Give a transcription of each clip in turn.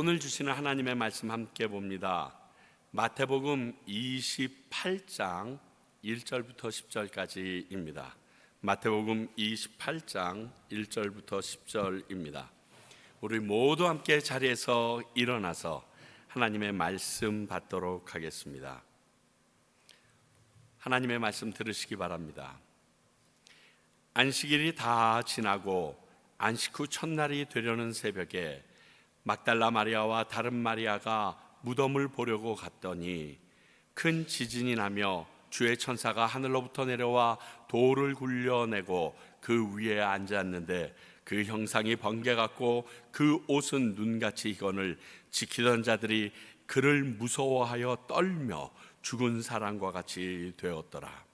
오늘 주시는 하나님의 말씀 함께 봅니다. 마태복음 28장 1절부터 10절까지입니다. 마태복음 28장 1절부터 10절입니다. 우리 모두 함께 자리에서 일어나서 하나님의 말씀 받도록 하겠습니다. 하나님의 말씀 들으시기 바랍니다. 안식일이 다 지나고 안식 후 첫날이 되려는 새벽에 막달라 마리아와 다른 마리아가 무덤을 보려고 갔더니 큰 지진이 나며 주의 천사가 하늘로부터 내려와 돌을 굴려내고 그 위에 앉았는데 그 형상이 번개 같고 그 옷은 눈같이 희건을 지키던 자들이 그를 무서워하여 떨며 죽은 사람과 같이 되었더라.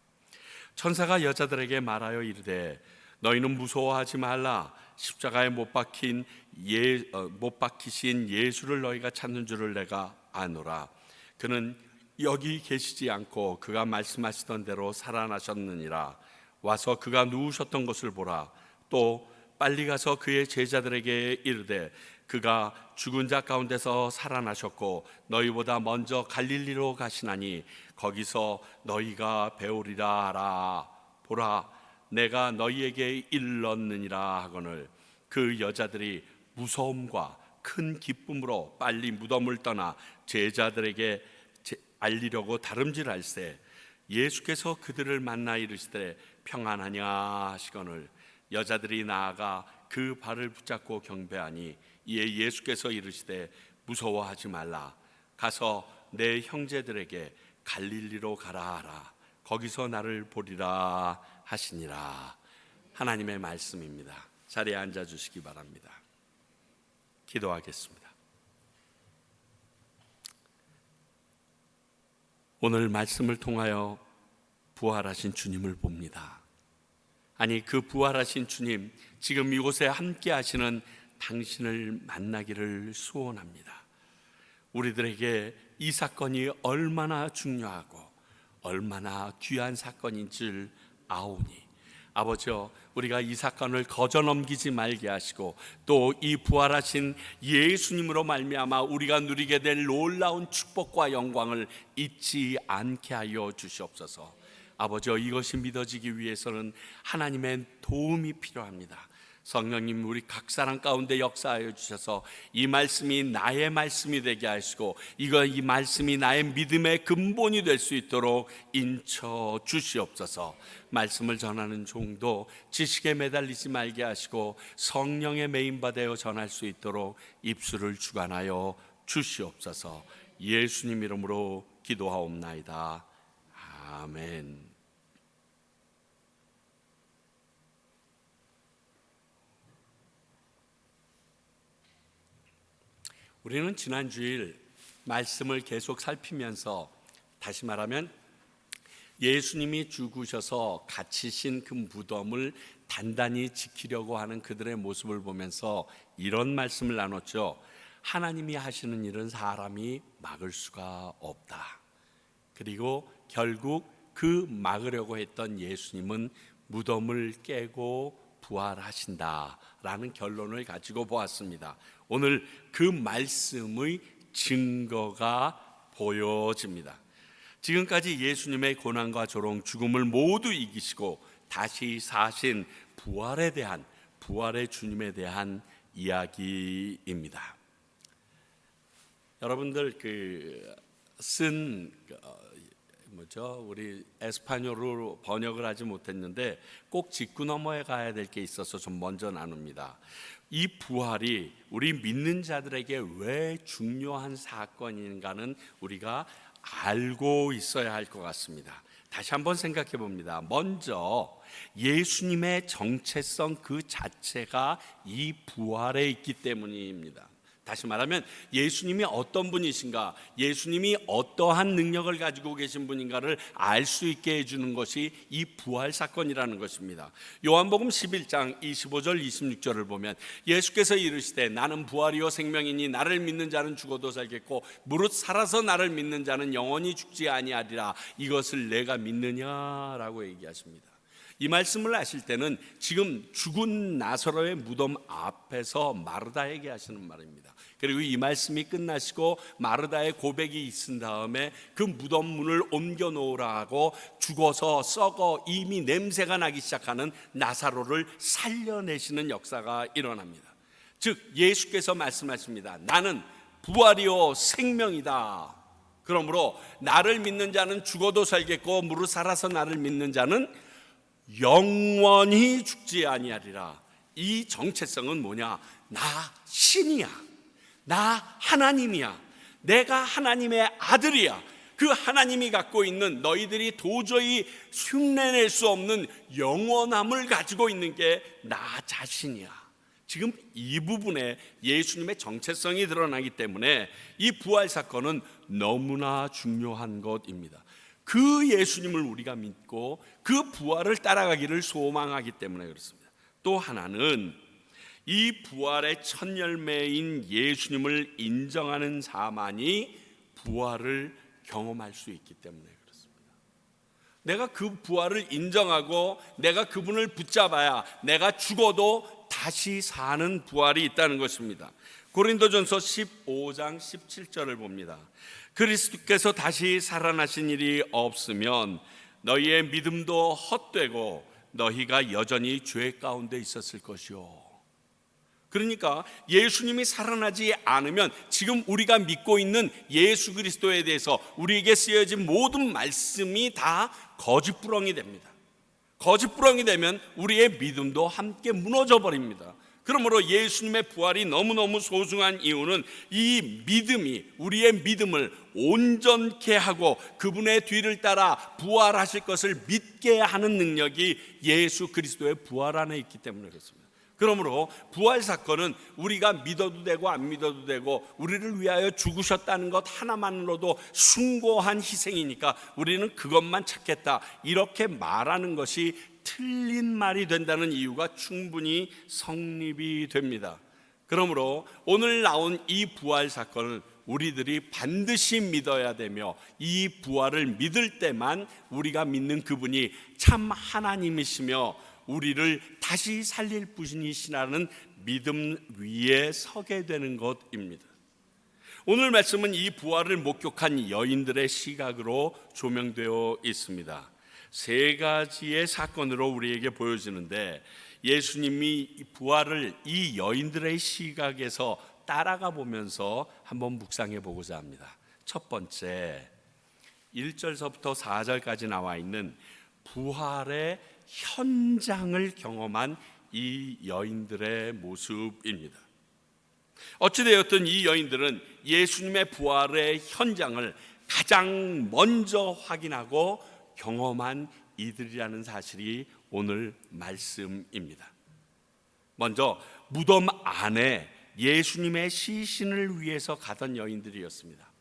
천사가 여자들에게 말하여 이르되 너희는 무서워하지 말라. 십자가에 못 박히신 예수를 너희가 찾는 줄을 내가 아노라. 그는 여기 계시지 않고 그가 말씀하시던 대로 살아나셨느니라. 와서 그가 누우셨던 것을 보라. 또 빨리 가서 그의 제자들에게 이르되 그가 죽은 자 가운데서 살아나셨고 너희보다 먼저 갈릴리로 가시나니 거기서 너희가 배우리라 하라. 보라, 내가 너희에게 일렀느니라 하거늘 그 여자들이 무서움과 큰 기쁨으로 빨리 무덤을 떠나 제자들에게 알리려고 다름질할세 예수께서 그들을 만나 이르시되 평안하냐 하시거늘 여자들이 나아가 그 발을 붙잡고 경배하니 이에 예수께서 이르시되 무서워하지 말라. 가서 내 형제들에게 갈릴리로 가라 하라. 거기서 나를 보리라 하시니라. 하나님의 말씀입니다. 자리에 앉아 주시기 바랍니다. 기도하겠습니다. 오늘 말씀을 통하여 부활하신 주님을 봅니다. 아니, 그 부활하신 주님, 지금 이곳에 함께 하시는 당신을 만나기를 소원합니다. 우리들에게 이 사건이 얼마나 중요하고 얼마나 귀한 사건인 줄 아오니 아버지여, 우리가 이 사건을 거저 넘기지 말게 하시고 또 이 부활하신 예수님으로 말미암아 우리가 누리게 될 놀라운 축복과 영광을 잊지 않게 하여 주시옵소서. 아버지여, 이것이 믿어지기 위해서는 하나님의 도움이 필요합니다. 성령님, 우리 각 사람 가운데 역사하여 주셔서 이 말씀이 나의 말씀이 되게 하시고 이 말씀이 나의 믿음의 근본이 될 수 있도록 인쳐 주시옵소서. 말씀을 전하는 종도 지식에 매달리지 말게 하시고 성령의 메인바되어 전할 수 있도록 입술을 주관하여 주시옵소서. 예수님 이름으로 기도하옵나이다. 아멘. 우리는 지난 주일 말씀을 계속 살피면서, 다시 말하면 예수님이 죽으셔서 갇히신 그 무덤을 단단히 지키려고 하는 그들의 모습을 보면서 이런 말씀을 나눴죠. 하나님이 하시는 일은 사람이 막을 수가 없다. 그리고 결국 그 막으려고 했던 예수님은 무덤을 깨고 부활하신다라는 결론을 가지고 보았습니다. 오늘 그 말씀의 증거가 보여집니다. 지금까지 예수님의 고난과 조롱, 죽음을 모두 이기시고 다시 사신 부활의 주님에 대한 이야기입니다. 여러분들 우리 에스파뇰으로 번역을 하지 못했는데 꼭 짚고 넘어야 가야 될 게 있어서 좀 먼저 나눕니다. 이 부활이 우리 믿는 자들에게 왜 중요한 사건인가는 우리가 알고 있어야 할 것 같습니다. 다시 한번 생각해 봅니다. 먼저 예수님의 정체성 그 자체가 이 부활에 있기 때문입니다. 다시 말하면 예수님이 어떤 분이신가, 예수님이 어떠한 능력을 가지고 계신 분인가를 알 수 있게 해주는 것이 이 부활 사건이라는 것입니다. 요한복음 11장 25절 26절을 보면 예수께서 이르시되 나는 부활이요 생명이니 나를 믿는 자는 죽어도 살겠고 무릇 살아서 나를 믿는 자는 영원히 죽지 아니하리라. 이것을 내가 믿느냐라고 얘기하십니다. 이 말씀을 하실 때는 지금 죽은 나사로의 무덤 앞에서 마르다에게 하시는 말입니다. 그리고 이 말씀이 끝나시고 마르다의 고백이 있은 다음에 그 무덤 문을 옮겨 놓으라고 죽어서 썩어 이미 냄새가 나기 시작하는 나사로를 살려내시는 역사가 일어납니다. 즉 예수께서 말씀하십니다. 나는 부활이요 생명이다. 그러므로 나를 믿는 자는 죽어도 살겠고 무릇 살아서 나를 믿는 자는 영원히 죽지 아니하리라. 이 정체성은 뭐냐? 나 신이야. 나 하나님이야. 내가 하나님의 아들이야. 그 하나님이 갖고 있는 너희들이 도저히 흉내낼 수 없는 영원함을 가지고 있는 게 나 자신이야. 지금 이 부분에 예수님의 정체성이 드러나기 때문에 이 부활 사건은 너무나 중요한 것입니다. 그 예수님을 우리가 믿고 그 부활을 따라가기를 소망하기 때문에 그렇습니다. 또 하나는 이 부활의 첫 열매인 예수님을 인정하는 자만이 부활을 경험할 수 있기 때문에 그렇습니다. 내가 그 부활을 인정하고 내가 그분을 붙잡아야 내가 죽어도 다시 사는 부활이 있다는 것입니다. 고린도전서 15장 17절을 봅니다. 그리스도께서 다시 살아나신 일이 없으면 너희의 믿음도 헛되고 너희가 여전히 죄 가운데 있었을 것이요. 그러니까 예수님이 살아나지 않으면 지금 우리가 믿고 있는 예수 그리스도에 대해서 우리에게 쓰여진 모든 말씀이 다 거짓부렁이 됩니다. 거짓부렁이 되면 우리의 믿음도 함께 무너져 버립니다. 그러므로 예수님의 부활이 너무너무 소중한 이유는 이 믿음이 우리의 믿음을 온전케 하고 그분의 뒤를 따라 부활하실 것을 믿게 하는 능력이 예수 그리스도의 부활 안에 있기 때문에 그렇습니다. 그러므로 부활 사건은 우리가 믿어도 되고 안 믿어도 되고 우리를 위하여 죽으셨다는 것 하나만으로도 숭고한 희생이니까 우리는 그것만 찾겠다 이렇게 말하는 것이 틀린 말이 된다는 이유가 충분히 성립이 됩니다. 그러므로 오늘 나온 이 부활 사건을 우리들이 반드시 믿어야 되며 이 부활을 믿을 때만 우리가 믿는 그분이 참 하나님이시며 우리를 다시 살릴 분이시라는 믿음 위에 서게 되는 것입니다. 오늘 말씀은 이 부활을 목격한 여인들의 시각으로 조명되어 있습니다. 세 가지의 사건으로 우리에게 보여지는데 예수님이 부활을 이 여인들의 시각에서 따라가 보면서 한번 묵상해 보고자 합니다. 첫 번째 1절서부터 4절까지 나와 있는 부활의 현장을 경험한 이 여인들의 모습입니다. 어찌되었든 이 여인들은 예수님의 부활의 현장을 가장 먼저 확인하고 경험한 이들이라는 사실이 오늘 말씀입니다. 먼저 무덤 안에 예수님의 시신을 위해서 가던 여인들이었습니다.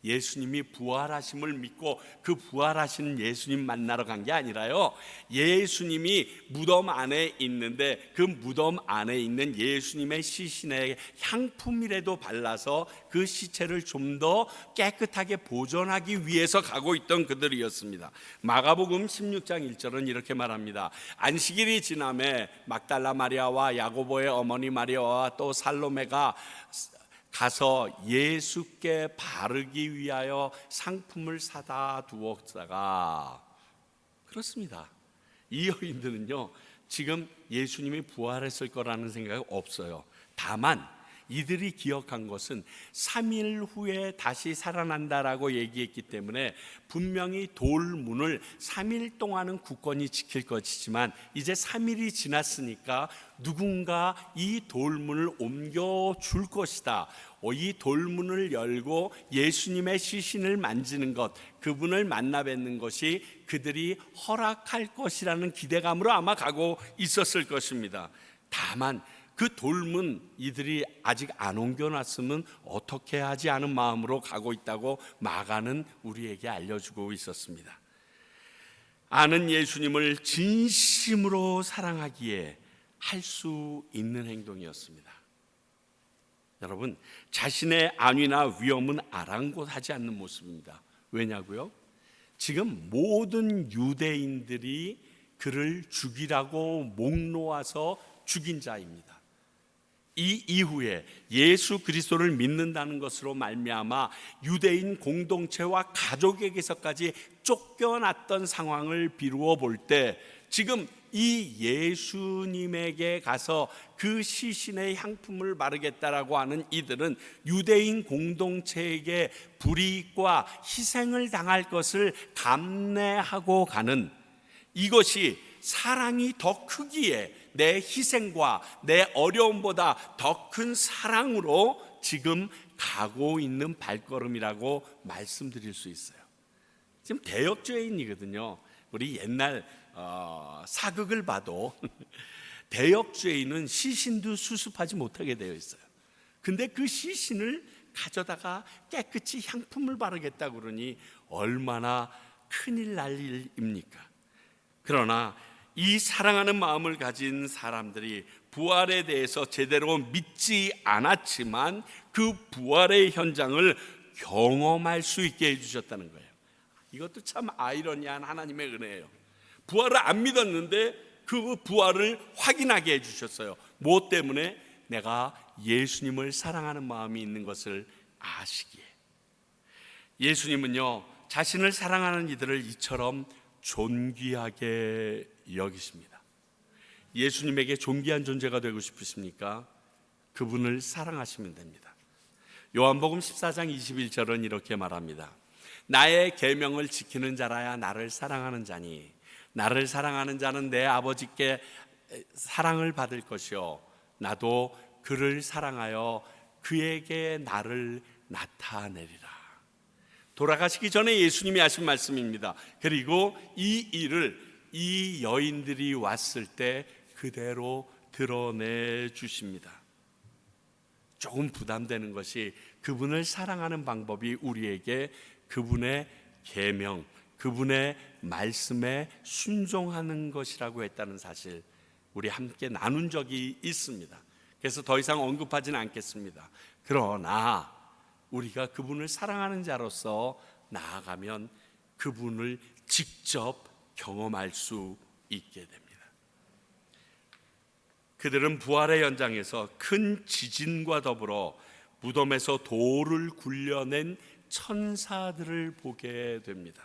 예수님이 부활하심을 믿고 그 부활하신 예수님 만나러 간 게 아니라요, 예수님이 무덤 안에 있는데 그 무덤 안에 있는 예수님의 시신에 향품이라도 발라서 그 시체를 좀 더 깨끗하게 보존하기 위해서 가고 있던 그들이었습니다. 마가복음 16장 1절은 이렇게 말합니다. 안식일이 지남에 막달라 마리아와 야고보의 어머니 마리아와 또 살로메가 가서 예수께 바르기 위하여 상품을 사다 두었다가, 그렇습니다. 이 여인들은요 지금 예수님이 부활했을 거라는 생각이 없어요. 다만 이들이 기억한 것은 3일 후에 다시 살아난다라고 얘기했기 때문에 분명히 돌문을 3일 동안은 굳건히 지킬 것이지만 이제 3일이 지났으니까 누군가 이 돌문을 옮겨줄 것이다. 이 돌문을 열고 예수님의 시신을 만지는 것, 그분을 만나 뵙는 것이 그들이 허락할 것이라는 기대감으로 아마 가고 있었을 것입니다. 다만 그 돌문 이들이 아직 안 옮겨놨으면 어떻게 하지 않은 마음으로 가고 있다고 마가는 우리에게 알려주고 있었습니다. 아는 예수님을 진심으로 사랑하기에 할 수 있는 행동이었습니다. 여러분, 자신의 안위나 위험은 아랑곳하지 않는 모습입니다. 왜냐고요? 지금 모든 유대인들이 그를 죽이라고 목 놓아서 죽인 자입니다. 이 이후에 예수 그리스도를 믿는다는 것으로 말미암아 유대인 공동체와 가족에게서까지 쫓겨났던 상황을 비루어 볼 때, 지금 이 예수님에게 가서 그 시신의 향품을 바르겠다라고 하는 이들은 유대인 공동체에게 불이익과 희생을 당할 것을 감내하고 가는, 이것이 사랑이 더 크기에 내 희생과 내 어려움보다 더 큰 사랑으로 지금 가고 있는 발걸음이라고 말씀드릴 수 있어요. 지금 대역죄인이거든요. 우리 옛날 사극을 봐도 대역죄인은 시신도 수습하지 못하게 되어 있어요. 근데 그 시신을 가져다가 깨끗이 향품을 바르겠다 그러니 얼마나 큰일 날 일입니까? 그러나 이 사랑하는 마음을 가진 사람들이 부활에 대해서 제대로 믿지 않았지만 그 부활의 현장을 경험할 수 있게 해주셨다는 거예요. 이것도 참 아이러니한 하나님의 은혜예요. 부활을 안 믿었는데 그 부활을 확인하게 해주셨어요. 무엇 때문에? 내가 예수님을 사랑하는 마음이 있는 것을 아시기에. 예수님은요, 자신을 사랑하는 이들을 이처럼 존귀하게 여기십니다. 예수님에게 존귀한 존재가 되고 싶으십니까? 그분을 사랑하시면 됩니다. 요한복음 14장 21절은 이렇게 말합니다. 나의 계명을 지키는 자라야 나를 사랑하는 자니 나를 사랑하는 자는 내 아버지께 사랑을 받을 것이요 나도 그를 사랑하여 그에게 나를 나타내리라. 돌아가시기 전에 예수님이 하신 말씀입니다. 그리고 이 일을 이 여인들이 왔을 때 그대로 드러내 주십니다. 조금 부담되는 것이 그분을 사랑하는 방법이 우리에게 그분의 계명, 그분의 말씀에 순종하는 것이라고 했다는 사실, 우리 함께 나눈 적이 있습니다. 그래서 더 이상 언급하지는 않겠습니다. 그러나 우리가 그분을 사랑하는 자로서 나아가면 그분을 직접 경험할 수 있게 됩니다. 그들은 부활의 현장에서 큰 지진과 더불어 무덤에서 돌을 굴려낸 천사들을 보게 됩니다.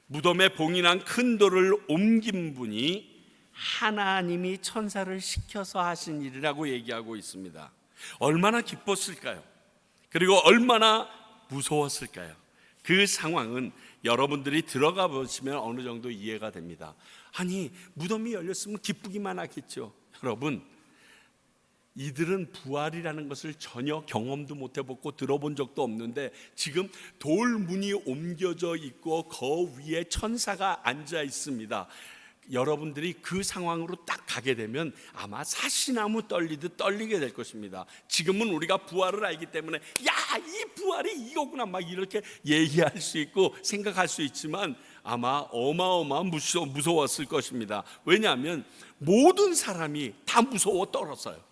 무덤에 봉인한 큰 돌을 옮긴 분이 하나님이 천사를 시켜서 하신 일이라고 얘기하고 있습니다. 얼마나 기뻤을까요? 그리고 얼마나 무서웠을까요? 그 상황은 여러분들이 들어가 보시면 어느 정도 이해가 됩니다. 아니, 무덤이 열렸으면 기쁘기만 하겠죠. 여러분, 이들은 부활이라는 것을 전혀 경험도 못 해보고 들어본 적도 없는데 지금 돌문이 옮겨져 있고 그 위에 천사가 앉아 있습니다. 여러분들이 그 상황으로 딱 가게 되면 아마 사시나무 떨리듯 떨리게 될 것입니다. 지금은 우리가 부활을 알기 때문에 야, 이 부활이 이거구나 막 이렇게 얘기할 수 있고 생각할 수 있지만 아마 어마어마한 무서웠을 것입니다. 왜냐하면 모든 사람이 다 무서워 떨었어요.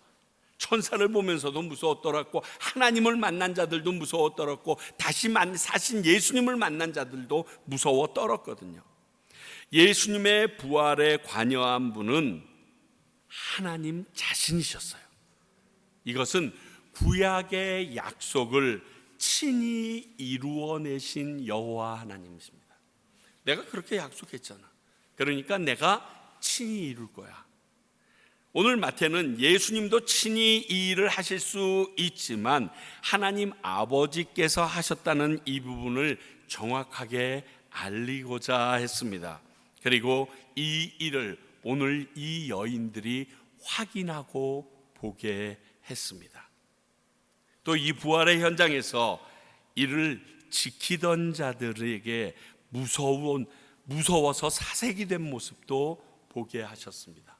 천사를 보면서도 무서워 떨었고 하나님을 만난 자들도 무서워 떨었고 다시 사신 예수님을 만난 자들도 무서워 떨었거든요. 예수님의 부활에 관여한 분은 하나님 자신이셨어요. 이것은 구약의 약속을 친히 이루어내신 여호와 하나님이십니다. 내가 그렇게 약속했잖아. 그러니까 내가 친히 이룰 거야. 오늘 마태는 예수님도 친히 이 일을 하실 수 있지만 하나님 아버지께서 하셨다는 이 부분을 정확하게 알리고자 했습니다. 그리고 이 일을 오늘 이 여인들이 확인하고 보게 했습니다. 또 이 부활의 현장에서 이를 지키던 자들에게 무서워서 사색이 된 모습도 보게 하셨습니다.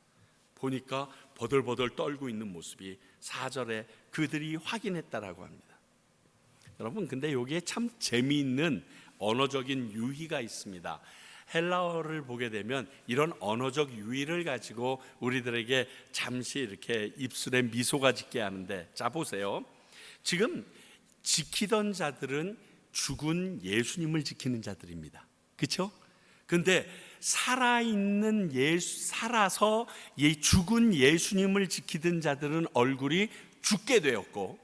보니까 버들버들 떨고 있는 모습이 4절에 그들이 확인했다라고 합니다. 여러분, 근데 여기에 참 재미있는 언어적인 유희가 있습니다. 헬라어를 보게 되면 이런 언어적 유희를 가지고 우리들에게 잠시 이렇게 입술에 미소가 짓게 하는데, 자 보세요. 지금 지키던 자들은 죽은 예수님을 지키는 자들입니다. 그렇죠? 근데 살아있는 살아서 죽은 예수님을 지키던 자들은 얼굴이 죽게 되었고,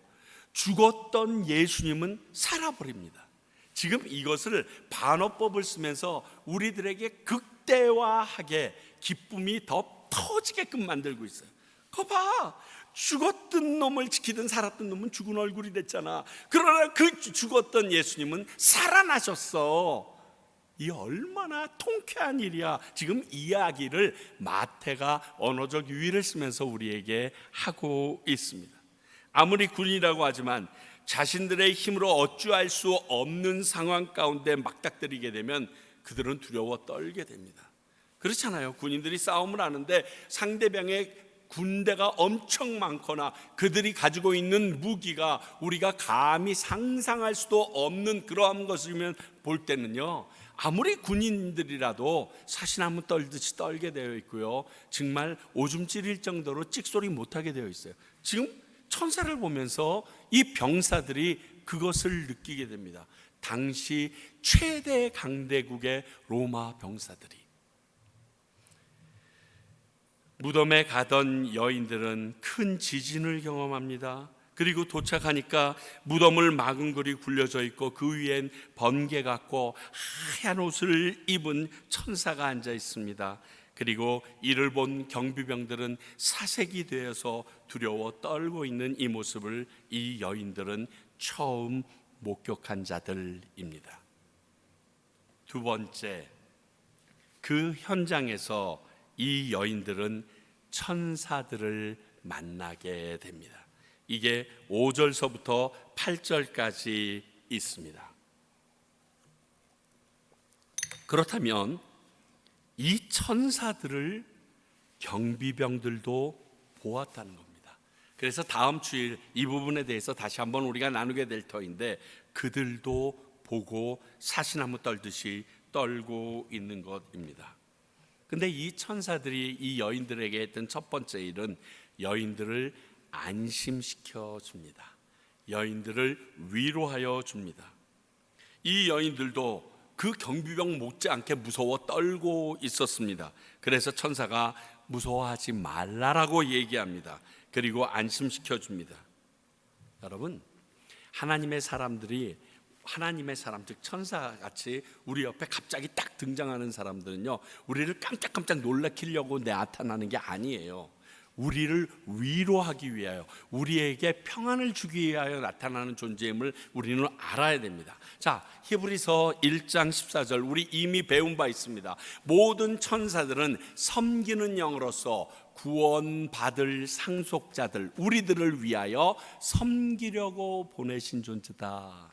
죽었던 예수님은 살아버립니다. 지금 이것을 반어법을 쓰면서 우리들에게 극대화하게 기쁨이 더 터지게끔 만들고 있어요. 거 봐, 죽었던 놈을 지키던 살았던 놈은 죽은 얼굴이 됐잖아. 그러나 그 죽었던 예수님은 살아나셨어. 이 얼마나 통쾌한 일이야. 지금 이야기를 마태가 언어적 유희를 쓰면서 우리에게 하고 있습니다. 아무리 군이라고 하지만 자신들의 힘으로 어찌할 수 없는 상황 가운데 막닥뜨리게 되면 그들은 두려워 떨게 됩니다. 그렇잖아요. 군인들이 싸움을 하는데 상대방의 군대가 엄청 많거나 그들이 가지고 있는 무기가 우리가 감히 상상할 수도 없는 그러한 것이면 볼 때는요, 아무리 군인들이라도 사시나무 떨듯이 떨게 되어 있고요, 정말 오줌 찌릴 정도로 찍소리 못하게 되어 있어요. 지금 천사를 보면서 이 병사들이 그것을 느끼게 됩니다. 당시 최대 강대국의 로마 병사들이. 무덤에 가던 여인들은 큰 지진을 경험합니다. 그리고 도착하니까 무덤을 막은 글이 굴려져 있고 그 위엔 번개 같고 하얀 옷을 입은 천사가 앉아 있습니다. 그리고 이를 본 경비병들은 사색이 되어서 두려워 떨고 있는 이 모습을 이 여인들은 처음 목격한 자들입니다. 두 번째, 그 현장에서 이 여인들은 천사들을 만나게 됩니다. 이게 5절서부터 8절까지 있습니다. 그렇다면 이 천사들을 경비병들도 보았다는 겁니다. 그래서 다음 주일 이 부분에 대해서 다시 한번 우리가 나누게 될 터인데, 그들도 보고 사시나무 떨듯이 떨고 있는 것입니다. 근데 이 천사들이 이 여인들에게 했던 첫 번째 일은 여인들을 안심시켜 줍니다. 여인들을 위로하여 줍니다. 이 여인들도 그 경비병 못지않게 무서워 떨고 있었습니다. 그래서 천사가 무서워하지 말라라고 얘기합니다. 그리고 안심시켜 줍니다. 여러분, 하나님의 사람, 즉 천사같이 우리 옆에 갑자기 딱 등장하는 사람들은요, 우리를 깜짝깜짝 놀라키려고 나타나는 게 아니에요. 우리를 위로하기 위하여, 우리에게 평안을 주기 위하여 나타나는 존재임을 우리는 알아야 됩니다. 자, 히브리서 1장 14절 우리 이미 배운 바 있습니다. 모든 천사들은 섬기는 영으로서 구원받을 상속자들, 우리들을 위하여 섬기려고 보내신 존재다.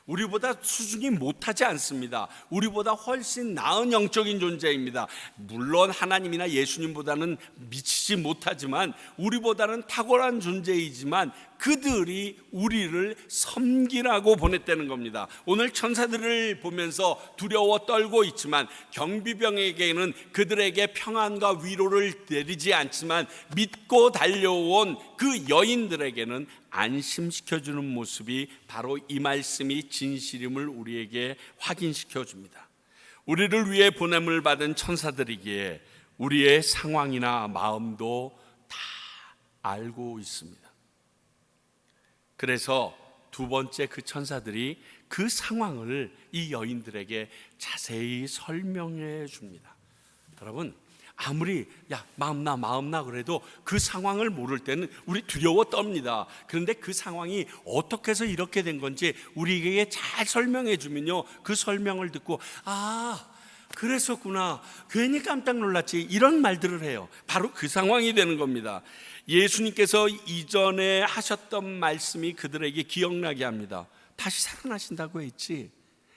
우리보다 수준이 못하지 않습니다. 우리보다 훨씬 나은 영적인 존재입니다. 물론 하나님이나 예수님보다는 미치지 못하지만 우리보다는 탁월한 존재이지만 그들이 우리를 섬기라고 보냈다는 겁니다. 오늘 천사들을 보면서 두려워 떨고 있지만 경비병에게는 그들에게 평안과 위로를 내리지 않지만 믿고 달려온 그 여인들에게는 안심시켜주는 모습이 바로 이 말씀이 진실임을 우리에게 확인시켜 줍니다. 우리를 위해 보냄을 받은 천사들이기에 우리의 상황이나 마음도 다 알고 있습니다. 그래서 두 번째, 그 천사들이 그 상황을 이 여인들에게 자세히 설명해 줍니다. 여러분, 아무리 마음나 그래도 그 상황을 모를 때는 우리 두려워 떱니다. 그런데 그 상황이 어떻게 해서 이렇게 된 건지 우리에게 잘 설명해 주면요, 그 설명을 듣고 그랬었구나, 괜히 깜짝 놀랐지, 이런 말들을 해요. 바로 그 상황이 되는 겁니다. 예수님께서 이전에 하셨던 말씀이 그들에게 기억나게 합니다. 다시 살아나신다고 했지,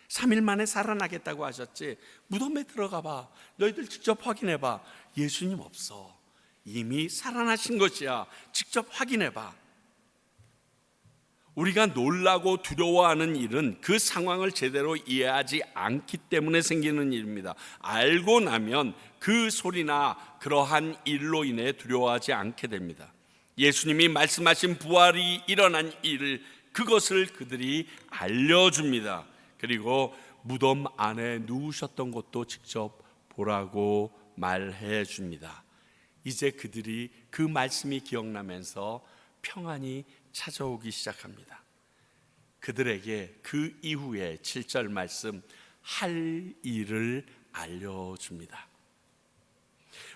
3일 만에 살아나겠다고 하셨지, 무덤에 들어가 봐, 너희들 직접 확인해 봐. 예수님 없어, 이미 살아나신 것이야, 직접 확인해 봐. 우리가 놀라고 두려워하는 일은 그 상황을 제대로 이해하지 않기 때문에 생기는 일입니다. 알고 나면 그 소리나 그러한 일로 인해 두려워하지 않게 됩니다. 예수님이 말씀하신 부활이 일어난 일, 그것을 그들이 알려줍니다. 그리고 무덤 안에 누우셨던 것도 직접 보라고 말해 줍니다. 이제 그들이 그 말씀이 기억나면서 평안이 찾아오기 시작합니다. 그들에게 그 이후에 7절 말씀 할 일을 알려줍니다.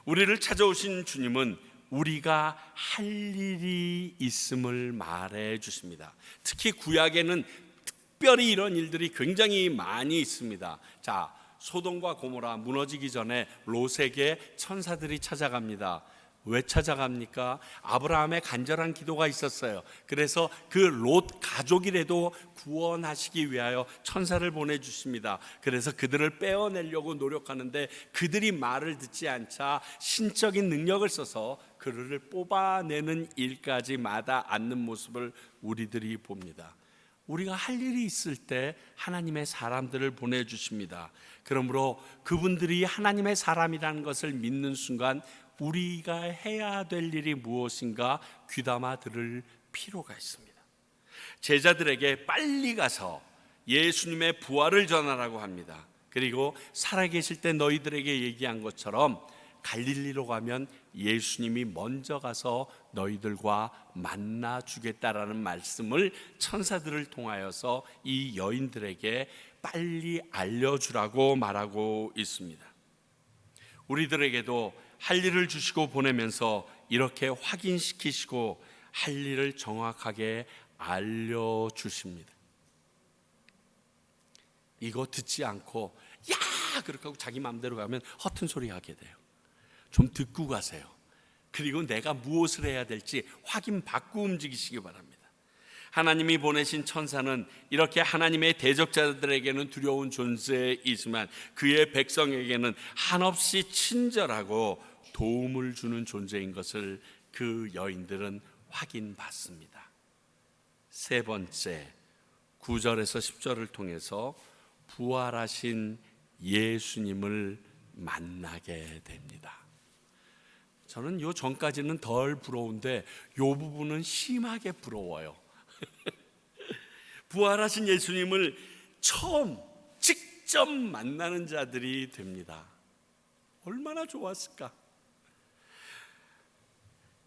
우리를 찾아오신 주님은 우리가 할 일이 있음을 말해 주십니다. 특히 구약에는 특별히 이런 일들이 굉장히 많이 있습니다. 자, 소돔과 고모라 무너지기 전에 롯에게 천사들이 찾아갑니다. 왜 찾아갑니까? 아브라함의 간절한 기도가 있었어요. 그래서 그 롯 가족이라도 구원하시기 위하여 천사를 보내주십니다. 그래서 그들을 빼어내려고 노력하는데 그들이 말을 듣지 않자 신적인 능력을 써서 그들을 뽑아내는 일까지 마다 않는 모습을 우리들이 봅니다. 우리가 할 일이 있을 때 하나님의 사람들을 보내주십니다. 그러므로 그분들이 하나님의 사람이라는 것을 믿는 순간 우리가 해야 될 일이 무엇인가 귀담아 들을 필요가 있습니다. 제자들에게 빨리 가서 예수님의 부활을 전하라고 합니다. 그리고 살아계실 때 너희들에게 얘기한 것처럼 갈릴리로 가면 예수님이 먼저 가서 너희들과 만나 주겠다라는 말씀을 천사들을 통하여서 이 여인들에게 빨리 알려주라고 말하고 있습니다. 우리들에게도 할 일을 주시고 보내면서 이렇게 확인시키시고 할 일을 정확하게 알려주십니다. 이거 듣지 않고 야 그렇게 하고 자기 마음대로 가면 허튼 소리 하게 돼요. 좀 듣고 가세요. 그리고 내가 무엇을 해야 될지 확인받고 움직이시기 바랍니다. 하나님이 보내신 천사는 이렇게 하나님의 대적자들에게는 두려운 존재이지만 그의 백성에게는 한없이 친절하고 도움을 주는 존재인 것을 그 여인들은 확인받습니다. 세 번째, 9절에서 10절을 통해서 부활하신 예수님을 만나게 됩니다. 저는 요 전까지는 덜 부러운데 요 부분은 심하게 부러워요. 부활하신 예수님을 처음 직접 만나는 자들이 됩니다. 얼마나 좋았을까?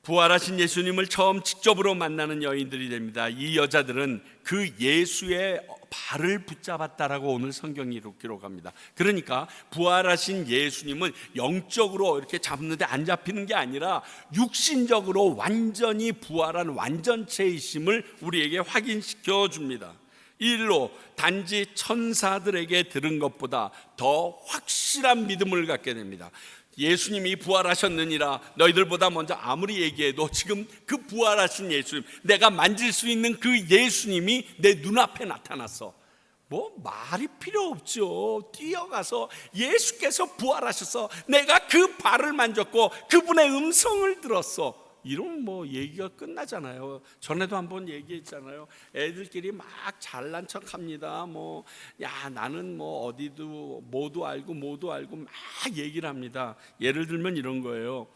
부활하신 예수님을 처음 직접으로 만나는 여인들이 됩니다. 이 여자들은 그 예수의 발을 붙잡았다라고 오늘 성경이 기록합니다. 그러니까 부활하신 예수님은 영적으로 이렇게 잡는데 안 잡히는 게 아니라 육신적으로 완전히 부활한 완전체이심을 우리에게 확인시켜 줍니다. 이 일로 단지 천사들에게 들은 것보다 더 확실한 믿음을 갖게 됩니다. 예수님이 부활하셨느니라 너희들보다 먼저 아무리 얘기해도 지금 그 부활하신 예수님, 내가 만질 수 있는 그 예수님이 내 눈앞에 나타났어. 뭐 말이 필요 없죠. 뛰어가서 예수께서 부활하셔서 내가 그 발을 만졌고 그분의 음성을 들었어. 이런 뭐 얘기가 끝나잖아요. 전에도 한번 얘기했잖아요. 애들끼리 막 잘난 척합니다. 뭐 야 나는 뭐 어디도 모두 알고 막 얘기를 합니다. 예를 들면 이런 거예요.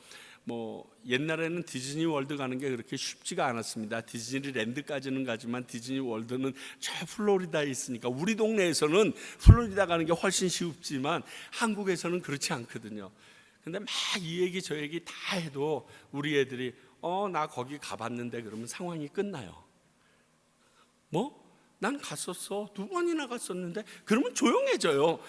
뭐 옛날에는 디즈니 월드 가는 게 그렇게 쉽지가 않았습니다. 디즈니랜드까지는 가지만 디즈니 월드는 저 플로리다에 있으니까 우리 동네에서는 플로리다 가는 게 훨씬 쉽지만 한국에서는 그렇지 않거든요. 근데 막 이 얘기 저 얘기 다 해도 우리 애들이 나 거기 가봤는데 그러면 상황이 끝나요. 뭐? 난 갔었어. 2번이나 갔었는데 그러면 조용해져요.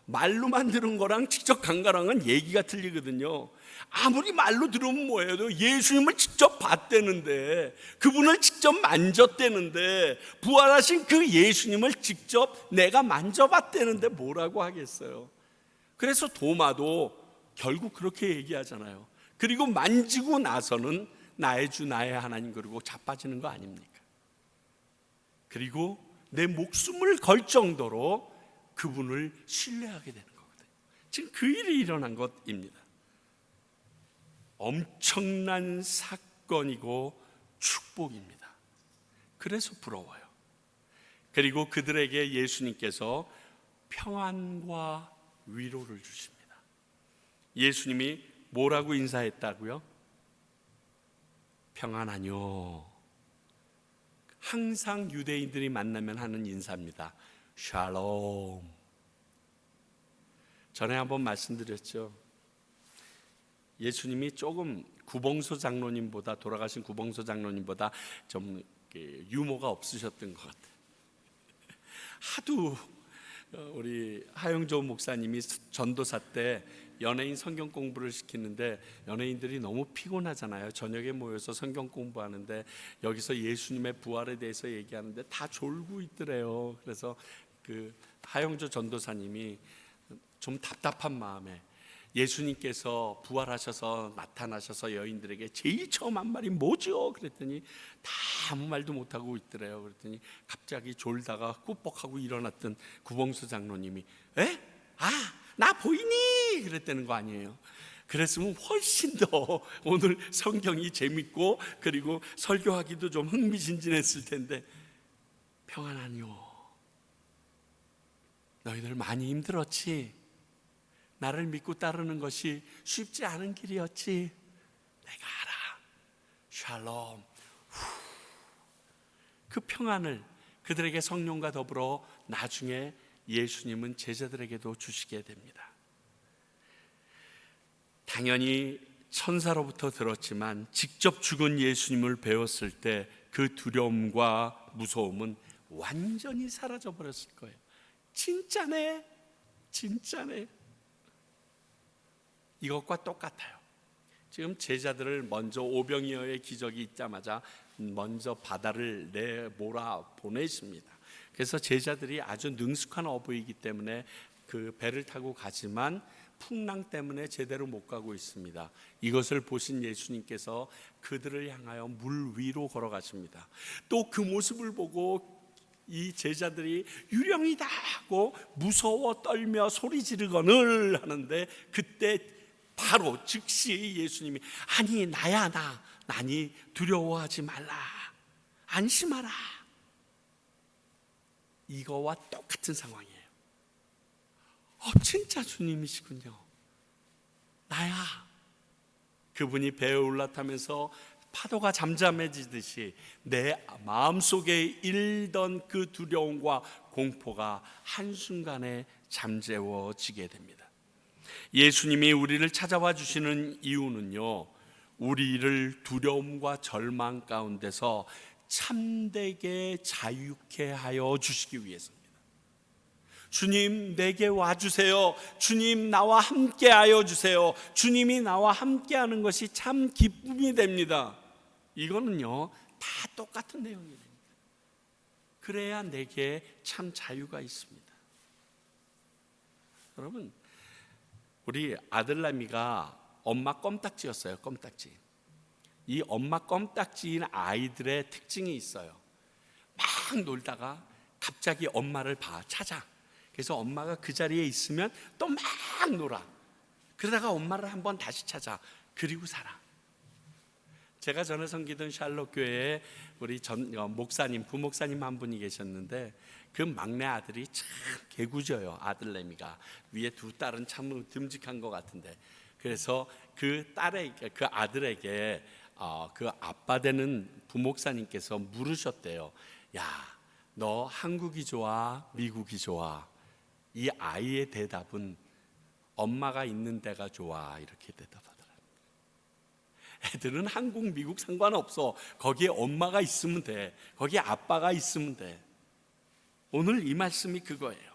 말로만 들은 거랑 직접 간 거랑은 얘기가 틀리거든요. 아무리 말로 들으면 뭐예요? 예수님을 직접 봤대는데, 그분을 직접 만졌대는데, 부활하신 그 예수님을 직접 내가 만져봤대는데 뭐라고 하겠어요? 그래서 도마도 결국 그렇게 얘기하잖아요. 그리고 만지고 나서는 나의 주 나의 하나님 그러고 자빠지는 거 아닙니까? 그리고 내 목숨을 걸 정도로 그분을 신뢰하게 되는 거거든요. 지금 그 일이 일어난 것입니다. 엄청난 사건이고 축복입니다. 그래서 부러워요. 그리고 그들에게 예수님께서 평안과 위로를 주십니다. 예수님이 뭐라고 인사했다고요? 평안하뇨. 항상 유대인들이 만나면 하는 인사입니다. 샬롬. 전에 한번 말씀드렸죠. 예수님이 조금 구봉소 장로님보다, 돌아가신 구봉소 장로님보다 좀 유머가 없으셨던 것 같아요. 하도 우리 하영조 목사님이 전도사 때 연예인 성경 공부를 시키는데 연예인들이 너무 피곤하잖아요. 저녁에 모여서 성경 공부하는데 여기서 예수님의 부활에 대해서 얘기하는데 다 졸고 있더래요. 그래서 그 하영조 전도사님이 좀 답답한 마음에 예수님께서 부활하셔서 나타나셔서 여인들에게 제일 처음 한 말이 뭐죠? 그랬더니 다 아무 말도 못하고 있더래요. 그랬더니 갑자기 졸다가 꾸벅하고 일어났던 구봉수 장로님이 에? 아, 나 보이니? 그랬다는 거 아니에요. 그랬으면 훨씬 더 오늘 성경이 재밌고 그리고 설교하기도 좀 흥미진진했을 텐데 평안하니요. 너희들 많이 힘들었지? 나를 믿고 따르는 것이 쉽지 않은 길이었지. 내가 알아. 샬롬. 그 평안을 그들에게 성령과 더불어 나중에 예수님은 제자들에게도 주시게 됩니다. 당연히 천사로부터 들었지만 직접 죽은 예수님을 배웠을 때 그 두려움과 무서움은 완전히 사라져 버렸을 거예요. 진짜네, 진짜네. 이것과 똑같아요. 지금 제자들을 먼저 오병이어의 기적이 있자마자 먼저 바다를 내몰아 보내십니다. 그래서 제자들이 아주 능숙한 어부이기 때문에 그 배를 타고 가지만 풍랑 때문에 제대로 못 가고 있습니다. 이것을 보신 예수님께서 그들을 향하여 물 위로 걸어가십니다. 또 그 모습을 보고 이 제자들이 유령이다 하고 무서워 떨며 소리 지르거늘 하는데 그때 바로 즉시 예수님이 아니 나야 나니 두려워하지 말라 안심하라. 이거와 똑같은 상황이에요. 진짜 주님이시군요. 나야. 그분이 배에 올라타면서 파도가 잠잠해지듯이 내 마음속에 일던 그 두려움과 공포가 한순간에 잠재워지게 됩니다. 예수님이 우리를 찾아와 주시는 이유는요, 우리를 두려움과 절망 가운데서 참되게 자유케 하여 주시기 위해서입니다. 주님 내게 와주세요. 주님 나와 함께 하여 주세요. 주님이 나와 함께 하는 것이 참 기쁨이 됩니다. 이거는요 다 똑같은 내용입니다. 그래야 내게 참 자유가 있습니다. 여러분, 우리 아들내미가 엄마 껌딱지였어요. 껌딱지. 이 엄마 껌딱지인 아이들의 특징이 있어요. 막 놀다가 갑자기 엄마를 찾아. 그래서 엄마가 그 자리에 있으면 또 막 놀아. 그러다가 엄마를 한번 다시 찾아. 그리고 살아. 제가 전에 섬기던 샬롯 교회에 우리 목사님, 부목사님 한 분이 계셨는데 그 막내 아들이 참 개구져요. 아들내미가 위에 두 딸은 참 듬직한 것 같은데, 그래서 그 아들에게 그 아빠 되는 부목사님께서 물으셨대요. 야, 너 한국이 좋아, 미국이 좋아? 이 아이의 대답은 엄마가 있는 데가 좋아, 이렇게 대답하더라고요. 애들은 한국, 미국 상관없어. 거기에 엄마가 있으면 돼. 거기에 아빠가 있으면 돼. 오늘 이 말씀이 그거예요.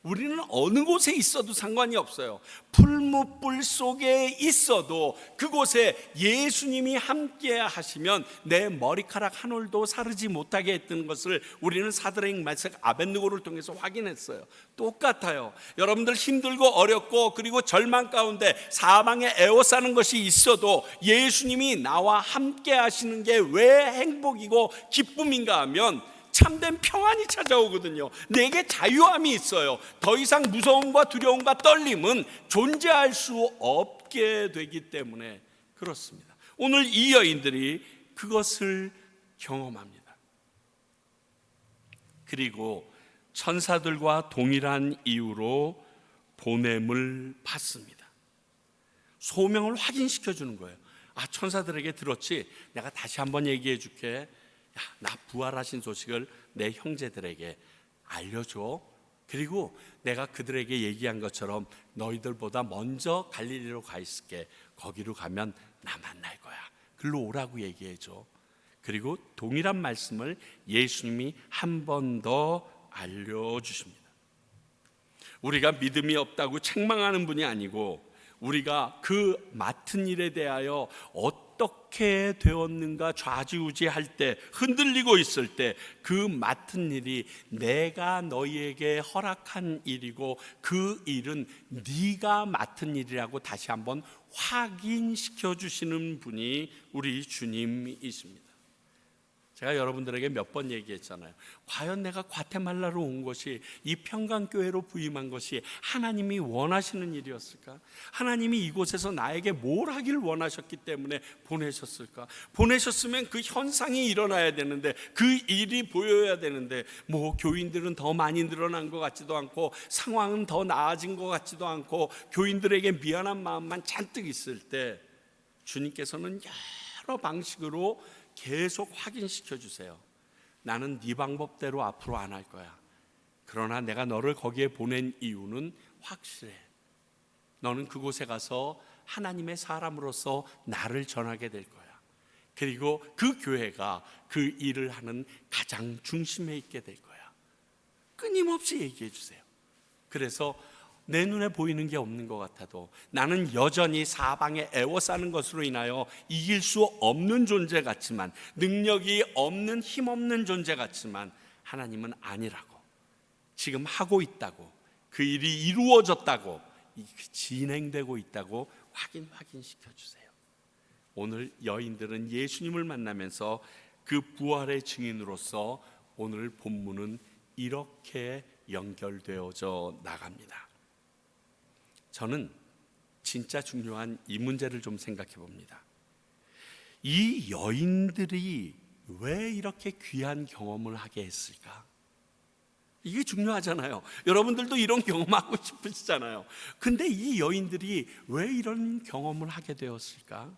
우리는 어느 곳에 있어도 상관이 없어요. 풀무불 속에 있어도 그곳에 예수님이 함께 하시면 내 머리카락 한 올도 사르지 못하게 했던 것을 우리는 사드락, 메삭, 아벳느고를 통해서 확인했어요. 똑같아요. 여러분들 힘들고 어렵고 그리고 절망 가운데 사망에 에워싸는 것이 있어도 예수님이 나와 함께 하시는 게 왜 행복이고 기쁨인가 하면 참된 평안이 찾아오거든요. 내게 자유함이 있어요. 더 이상 무서움과 두려움과 떨림은 존재할 수 없게 되기 때문에 그렇습니다. 오늘 이 여인들이 그것을 경험합니다. 그리고 천사들과 동일한 이유로 보냄을 받습니다. 소명을 확인시켜 주는 거예요. 천사들에게 들었지? 내가 다시 한번 얘기해 줄게. 나 부활하신 소식을 내 형제들에게 알려줘. 그리고 내가 그들에게 얘기한 것처럼 너희들보다 먼저 갈릴리로 가 있을게. 거기로 가면 나 만날 거야. 글로 오라고 얘기해줘. 그리고 동일한 말씀을 예수님이 한 번 더 알려주십니다. 우리가 믿음이 없다고 책망하는 분이 아니고, 우리가 그 맡은 일에 대하여 어떻게 되었는가 좌지우지할 때, 흔들리고 있을 때, 그 맡은 일이 내가 너희에게 허락한 일이고 그 일은 네가 맡은 일이라고 다시 한번 확인시켜 주시는 분이 우리 주님이십니다. 제가 여러분들에게 몇 번 얘기했잖아요. 과연 내가 과테말라로 온 것이, 이 평강교회로 부임한 것이 하나님이 원하시는 일이었을까? 하나님이 이곳에서 나에게 뭘 하길 원하셨기 때문에 보내셨을까? 보내셨으면 그 현상이 일어나야 되는데, 그 일이 보여야 되는데, 교인들은 더 많이 늘어난 것 같지도 않고, 상황은 더 나아진 것 같지도 않고, 교인들에게 미안한 마음만 잔뜩 있을 때, 주님께서는 여러 방식으로 계속 확인시켜 주세요. 나는 네 방법대로 앞으로 안 할 거야. 그러나 내가 너를 거기에 보낸 이유는 확실해. 너는 그곳에 가서 하나님의 사람으로서 나를 전하게 될 거야. 그리고 그 교회가 그 일을 하는 가장 중심에 있게 될 거야. 끊임없이 얘기해 주세요. 그래서 내 눈에 보이는 게 없는 것 같아도, 나는 여전히 사방에 애워싸는 것으로 인하여 이길 수 없는 존재 같지만, 능력이 없는 힘없는 존재 같지만, 하나님은 아니라고, 지금 하고 있다고, 그 일이 이루어졌다고, 진행되고 있다고 확인시켜 주세요. 오늘 여인들은 예수님을 만나면서 그 부활의 증인으로서 오늘 본문은 이렇게 연결되어져 나갑니다. 저는 진짜 중요한 이 문제를 좀 생각해 봅니다. 이 여인들이 왜 이렇게 귀한 경험을 하게 했을까? 이게 중요하잖아요. 여러분들도 이런 경험하고 싶으시잖아요. 근데 이 여인들이 왜 이런 경험을 하게 되었을까?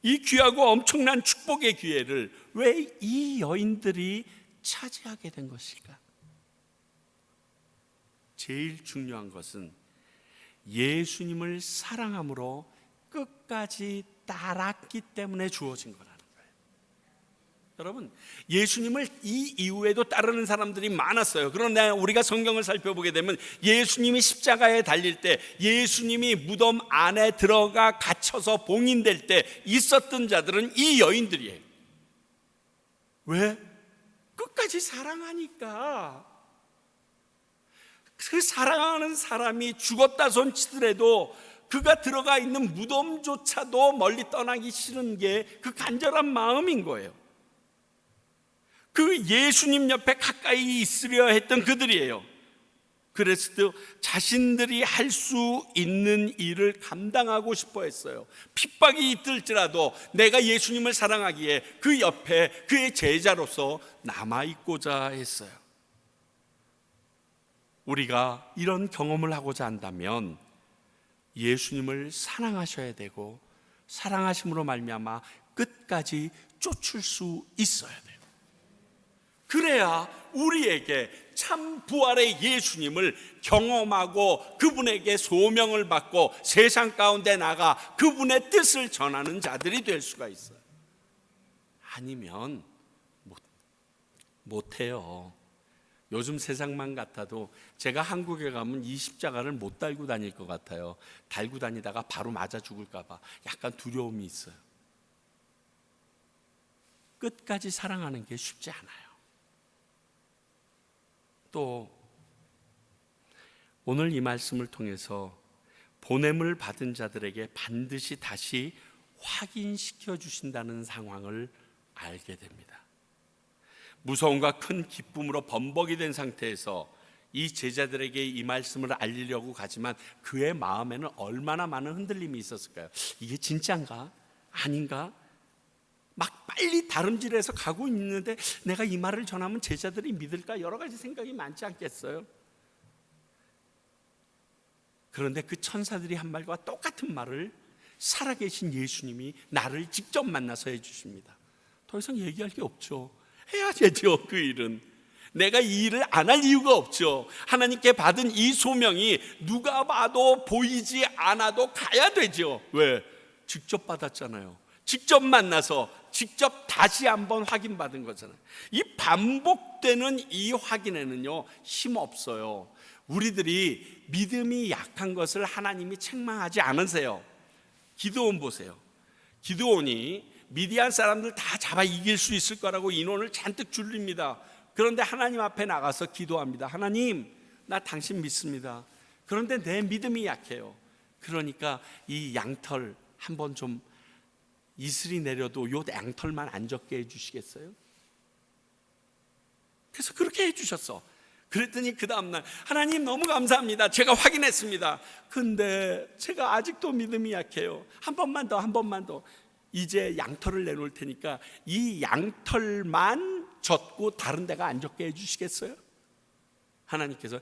이 귀하고 엄청난 축복의 기회를 왜 이 여인들이 차지하게 된 것일까? 제일 중요한 것은 예수님을 사랑함으로 끝까지 따랐기 때문에 주어진 거라는 거예요. 여러분, 예수님을 이 이후에도 따르는 사람들이 많았어요. 그런데 우리가 성경을 살펴보게 되면 예수님이 십자가에 달릴 때, 예수님이 무덤 안에 들어가 갇혀서 봉인될 때 있었던 자들은 이 여인들이에요. 왜? 끝까지 사랑하니까. 그 사랑하는 사람이 죽었다 손치더라도 그가 들어가 있는 무덤조차도 멀리 떠나기 싫은 게 그 간절한 마음인 거예요. 그 예수님 옆에 가까이 있으려 했던 그들이에요. 그래서 자신들이 할 수 있는 일을 감당하고 싶어 했어요. 핍박이 있을지라도 내가 예수님을 사랑하기에 그 옆에 그의 제자로서 남아있고자 했어요. 우리가 이런 경험을 하고자 한다면 예수님을 사랑하셔야 되고, 사랑하심으로 말미암아 끝까지 쫓을 수 있어야 돼요. 그래야 우리에게 참 부활의 예수님을 경험하고 그분에게 소명을 받고 세상 가운데 나가 그분의 뜻을 전하는 자들이 될 수가 있어요. 아니면 못해요. 요즘 세상만 같아도 제가 한국에 가면 이 십자가를 못 달고 다닐 것 같아요. 달고 다니다가 바로 맞아 죽을까 봐 약간 두려움이 있어요. 끝까지 사랑하는 게 쉽지 않아요. 또 오늘 이 말씀을 통해서 보냄을 받은 자들에게 반드시 다시 확인시켜 주신다는 상황을 알게 됩니다. 무서움과 큰 기쁨으로 범벅이 된 상태에서 이 제자들에게 이 말씀을 알리려고 가지만 그의 마음에는 얼마나 많은 흔들림이 있었을까요? 이게 진짜인가? 아닌가? 막 빨리 다름질해서 가고 있는데 내가 이 말을 전하면 제자들이 믿을까? 여러 가지 생각이 많지 않겠어요? 그런데 그 천사들이 한 말과 똑같은 말을 살아계신 예수님이 나를 직접 만나서 해주십니다. 더 이상 얘기할 게 없죠. 해야 되죠, 그 일은. 내가 이 일을 안 할 이유가 없죠. 하나님께 받은 이 소명이 누가 봐도 보이지 않아도 가야 되죠. 왜? 직접 받았잖아요. 직접 만나서 직접 다시 한번 확인받은 거잖아요. 이 반복되는 이 확인에는요, 힘 없어요. 우리들이 믿음이 약한 것을 하나님이 책망하지 않으세요. 기드온 보세요. 기드온이 미디안 사람들 다 잡아 이길 수 있을 거라고 인원을 잔뜩 줄립니다. 그런데 하나님 앞에 나가서 기도합니다. 하나님, 나 당신 믿습니다. 그런데 내 믿음이 약해요. 그러니까 이 양털 한번 좀 이슬이 내려도 요 양털만 안 젖게 해주시겠어요? 그래서 그렇게 해주셨어. 그랬더니 그 다음날 하나님 너무 감사합니다. 제가 확인했습니다. 근데 제가 아직도 믿음이 약해요. 한 번만 더 이제 양털을 내놓을 테니까 이 양털만 젖고 다른 데가 안 젖게 해주시겠어요? 하나님께서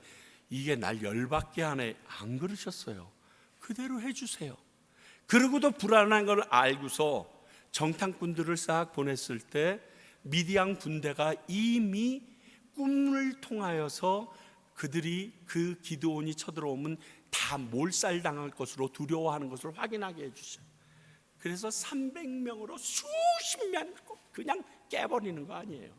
이게 날 열받게 하네. 안 그러셨어요. 그대로 해주세요. 그러고도 불안한 걸 알고서 정탐꾼들을 싹 보냈을 때 미디안 군대가 이미 꿈을 통하여서 그들이 그 기드온이 쳐들어오면 다 몰살당할 것으로 두려워하는 것을 확인하게 해주셔요. 그래서 300명으로 수십 명 그냥 깨버리는 거 아니에요.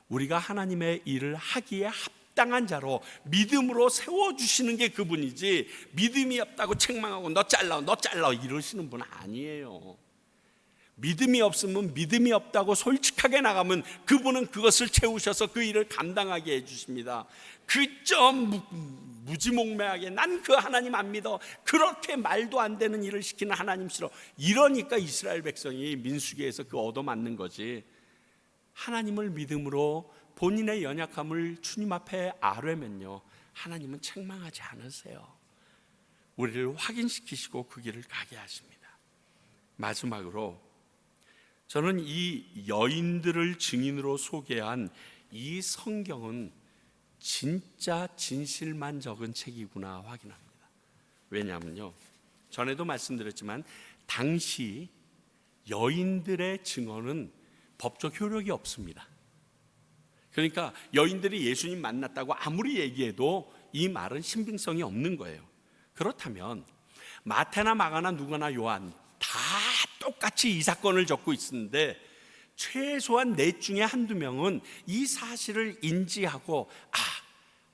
우리가 하나님의 일을 하기에 합당한 자로 믿음으로 세워주시는 게 그분이지, 믿음이 없다고 책망하고 너 잘라 이러시는 분 아니에요. 믿음이 없으면 믿음이 없다고 솔직하게 나가면 그분은 그것을 채우셔서 그 일을 감당하게 해주십니다. 그점 무지몽매하게 난 그 하나님 안 믿어, 그렇게 말도 안 되는 일을 시키는 하나님 싫어, 이러니까 이스라엘 백성이 민수기에서 그 얻어맞는 거지. 하나님을 믿음으로 본인의 연약함을 주님 앞에 아뢰면요, 하나님은 책망하지 않으세요. 우리를 확인시키시고 그 길을 가게 하십니다. 마지막으로 저는 이 여인들을 증인으로 소개한 이 성경은 진짜 진실만 적은 책이구나 확인합니다. 왜냐하면요, 전에도 말씀드렸지만 당시 여인들의 증언은 법적 효력이 없습니다. 그러니까 여인들이 예수님 만났다고 아무리 얘기해도 이 말은 신빙성이 없는 거예요. 그렇다면 마태나 마가나 누가나 요한 다 똑같이 이 사건을 적고 있는데 최소한 넷 중에 한두 명은 이 사실을 인지하고,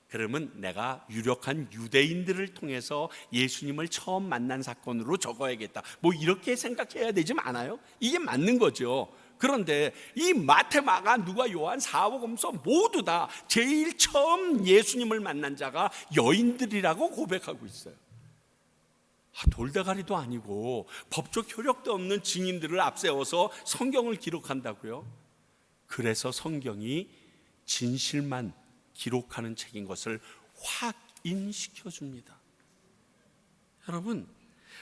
그러면 내가 유력한 유대인들을 통해서 예수님을 처음 만난 사건으로 적어야겠다, 뭐 이렇게 생각해야 되지 않아요? 이게 맞는 거죠. 그런데 이 마태, 마가, 누가, 요한, 사복음서 모두 다 제일 처음 예수님을 만난 자가 여인들이라고 고백하고 있어요. 돌대가리도 아니고 법적 효력도 없는 증인들을 앞세워서 성경을 기록한다고요? 그래서 성경이 진실만 기록하는 책인 것을 확인시켜 줍니다. 여러분,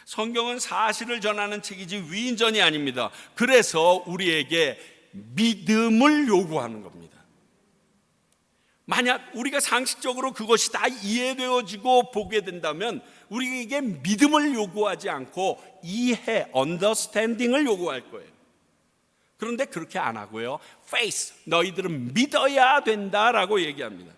성경은 사실을 전하는 책이지 위인전이 아닙니다. 그래서 우리에게 믿음을 요구하는 겁니다. 만약 우리가 상식적으로 그것이 다 이해되어지고 보게 된다면 우리에게 믿음을 요구하지 않고 이해, understanding을 요구할 거예요. 그런데 그렇게 안 하고요, faith, 너희들은 믿어야 된다라고 얘기합니다.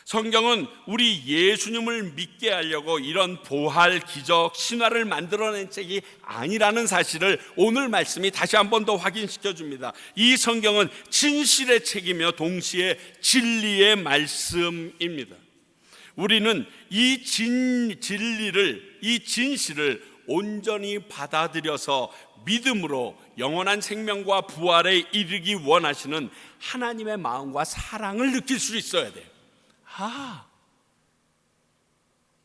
성경은 우리 예수님을 믿게 하려고 이런 보활, 기적, 신화를 만들어낸 책이 아니라는 사실을 오늘 말씀이 다시 한 번 더 확인시켜 줍니다. 이 성경은 진실의 책이며 동시에 진리의 말씀입니다. 우리는 이 진리를, 이 진실을 온전히 받아들여서 믿음으로 영원한 생명과 부활에 이르기 원하시는 하나님의 마음과 사랑을 느낄 수 있어야 돼요.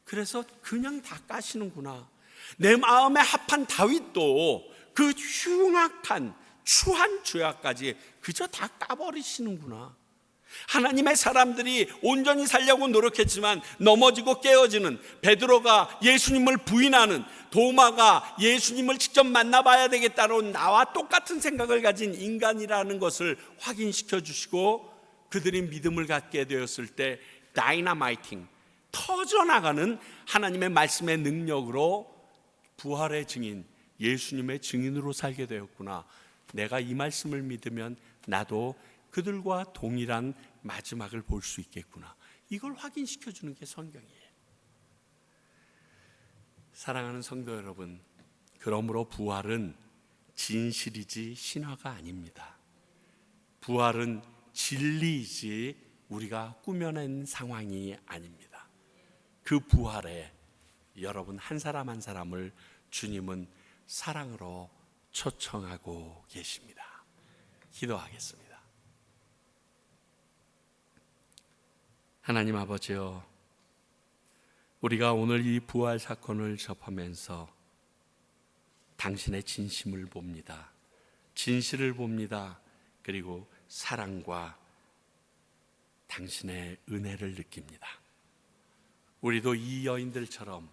그래서 그냥 다 까시는구나. 내 마음에 합한 다윗도 그 흉악한 추한 죄악까지 그저 다 까버리시는구나. 하나님의 사람들이 온전히 살려고 노력했지만 넘어지고 깨어지는, 베드로가 예수님을 부인하는, 도마가 예수님을 직접 만나봐야 되겠다는 나와 똑같은 생각을 가진 인간이라는 것을 확인시켜 주시고 그들이 믿음을 갖게 되었을 때 다이너마이팅, 터져나가는 하나님의 말씀의 능력으로 부활의 증인, 예수님의 증인으로 살게 되었구나. 내가 이 말씀을 믿으면 나도 그들과 동일한 마지막을 볼 수 있겠구나. 이걸 확인시켜 주는 게 성경이에요. 사랑하는 성도 여러분, 그러므로 부활은 진실이지 신화가 아닙니다. 부활은 진리이지 우리가 꾸며낸 상황이 아닙니다. 그 부활에 여러분 한 사람 한 사람을 주님은 사랑으로 초청하고 계십니다. 기도하겠습니다. 하나님 아버지여, 우리가 오늘 이 부활 사건을 접하면서 당신의 진심을 봅니다. 진실을 봅니다. 그리고 사랑과 당신의 은혜를 느낍니다. 우리도 이 여인들처럼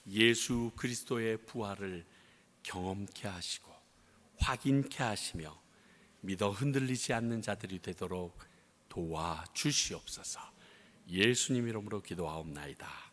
예수 그리스도의 부활을 경험케 하시고 확인케 하시며 믿어 흔들리지 않는 자들이 되도록 도와주시옵소서. 예수님 이름으로 기도하옵나이다.